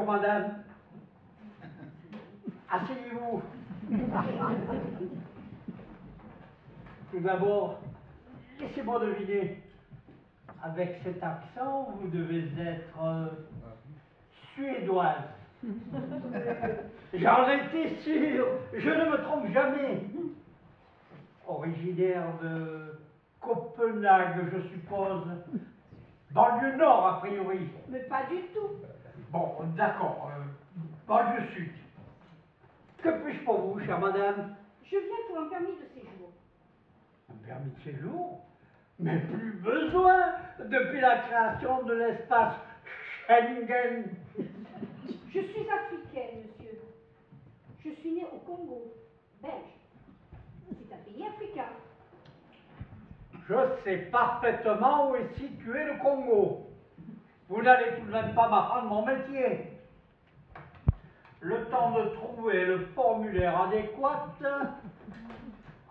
madame. Asseyez-vous. Tout d'abord, laissez-moi deviner. Avec cet accent, vous devez être suédoise. J'en étais sûr, je ne me trompe jamais. Originaire de Copenhague, je suppose. Banlieue nord, a priori. Mais pas du tout. Bon, d'accord. Banlieue sud. Que puis-je pour vous, chère madame? Je viens pour un permis de séjour. Un permis de séjour? Mais plus besoin depuis la création de l'espace Schengen. Je suis africaine, monsieur. Je suis née au Congo, belge. C'est un pays africain. Je sais parfaitement où est situé le Congo. Vous n'allez tout de même pas m'apprendre mon métier. Le temps de trouver le formulaire adéquat.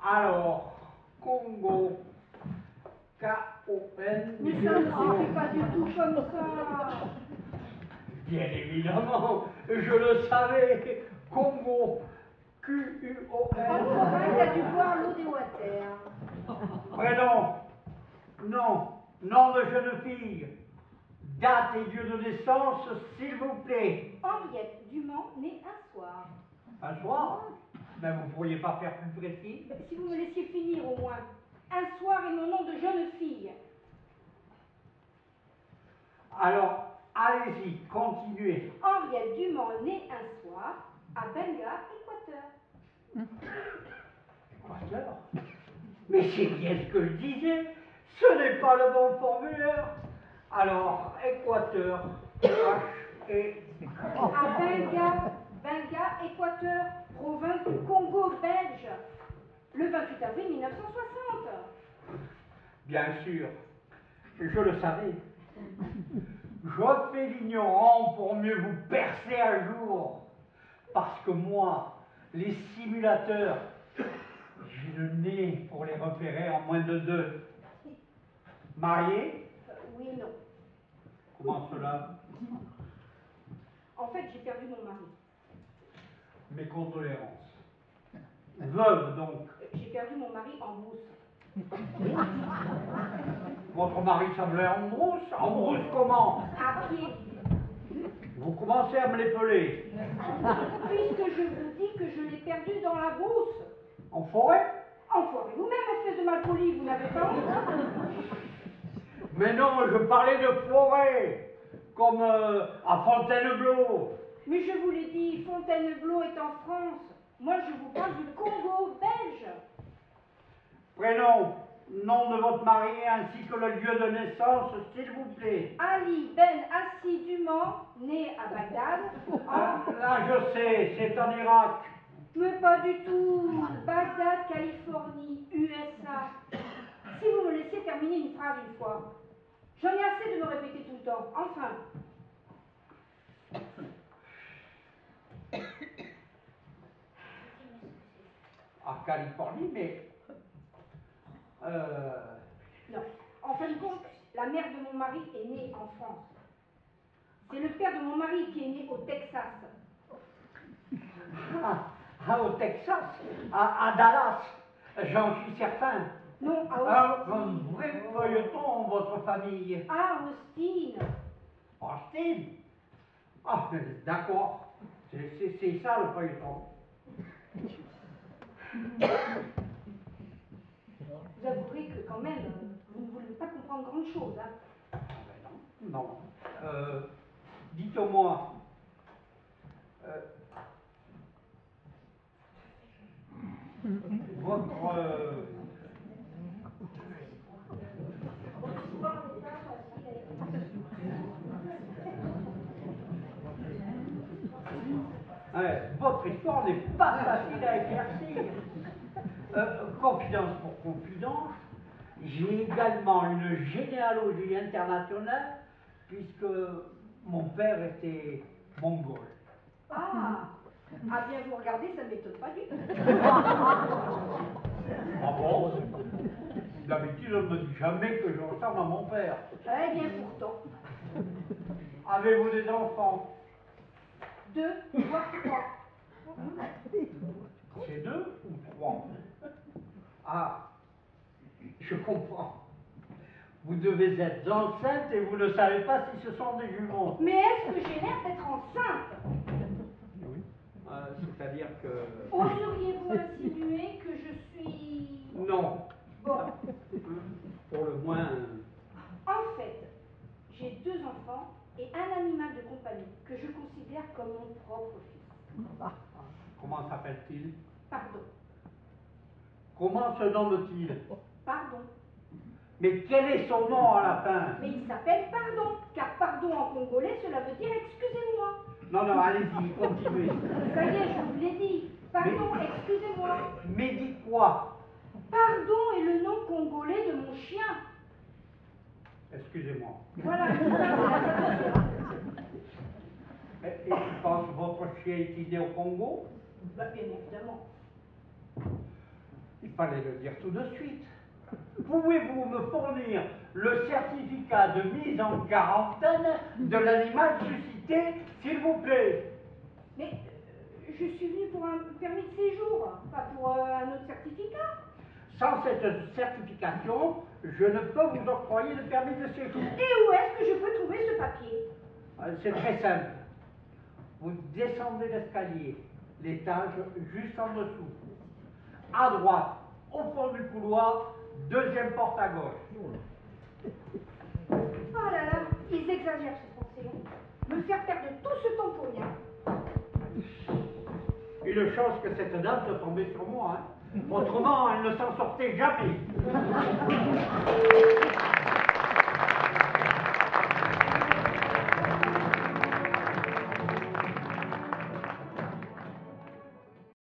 Alors, Congo, K-O-N. Mais ça ne s'écrit pas du tout comme ça. Bien évidemment, je le savais. Congo, Q-U-O-N. Encore un qui a dû boire l'eau des water. Prénom, non, nom de jeune fille. Date et lieu de naissance, s'il vous plaît. Henriette Dumont, née un soir. Un soir? Mais vous ne pourriez pas faire plus précis? Si vous me laissiez finir au moins. Un soir est mon nom de jeune fille. Alors, allez-y, continuez. Henriette Dumont, née un soir, à Benga, Équateur. Équateur? Mais c'est bien ce que je disais. Ce n'est pas le bon formulaire. Alors, Équateur, H-E... À Benga, Équateur, province du Congo belge, le 28 avril 1960. Bien sûr, je le savais. Je fais l'ignorant pour mieux vous percer à jour. Parce que moi, les simulateurs, j'ai le nez pour les repérer en moins de 2. Marié? Oui, non. Comment cela? En fait, j'ai perdu mon mari. Mes condoléances. Veuve, donc. J'ai perdu mon mari en brousse. Votre mari semblait en brousse? En brousse comment? À pied. Vous commencez à me l'épeler. Puisque je vous dis que je l'ai perdu dans la brousse. En forêt? Enfoirez vous-même, espèce de malpoli, vous n'avez pas honte? Mais non, je parlais de forêt, comme à Fontainebleau. Mais je vous l'ai dit, Fontainebleau est en France. Moi, je vous parle du Congo belge. Prénom, nom de votre mari ainsi que le lieu de naissance, s'il vous plaît. Ali Ben Assi Dumont, né à Bagdad. Là, je sais, c'est en Irak. Mais pas du tout. Bagdad, Californie, USA. Si vous me laissiez terminer une phrase une fois. J'en ai assez de me répéter tout le temps. Enfin. À Californie, mais... Non. En fin de compte, la mère de mon mari est née en France. C'est le père de mon mari qui est né au Texas. Au Texas, à Dallas, j'en suis certain. Non, à Austin. Un vrai feuilleton, votre famille. À Austin. Austin? Ah, d'accord. C'est ça le feuilleton. Vous avouerez que quand même, vous ne voulez pas comprendre grand chose, hein? Ah ben non, non. Dites-moi, votre... votre histoire n'est pas facile à éclaircir. Confidence pour confidence, j'ai également une généalogie internationale puisque mon père était mongol. Ah, à bien vous regarder, ça ne m'étonne pas du tout. Ah bon? D'habitude, on ne me dit jamais que je ressemble à mon père. Eh bien, pourtant. Avez-vous des enfants? 2, voire 3. C'est 2 ou 3? Ah, je comprends. Vous devez être enceinte et vous ne savez pas si ce sont des jumeaux. Mais est-ce que j'ai l'air d'être enceinte? Oui. C'est-à-dire que... Oseriez-vous insinuer que je suis... Non. Bon, Pour le moins... en fait, j'ai 2 enfants et un animal de compagnie que je considère comme mon propre fils. Comment s'appelle-t-il? Pardon. Comment se nomme-t-il? Pardon. Mais quel est son nom à la fin? Mais il s'appelle pardon, car pardon en congolais, cela veut dire excusez-moi. Non, non, allez-y, continuez. Ça y est, je vous l'ai dit. Pardon, excusez-moi. Mais dites quoi? Pardon est le nom congolais de mon chien. Excusez-moi. Voilà, c'est ça, c'est la traduction. Et tu penses que votre chien est né au Congo? Bah, bien évidemment. Il fallait le dire tout de suite. Pouvez-vous me fournir le certificat de mise en quarantaine de l'animal suscité, s'il vous plaît? Mais je suis venue pour un permis de séjour, pas pour un autre certificat. Sans cette certification, je ne peux vous octroyer le permis de séjour. Et où est-ce que je peux trouver ce papier? C'est très simple. Vous descendez l'escalier, l'étage juste en dessous. À droite, au fond du couloir, deuxième porte à gauche. Oh là là, ils exagèrent ce français. Me faire perdre tout ce temps pour rien. Une chance que cette dame soit tombée sur moi, hein. Autrement, elle ne s'en sortait jamais.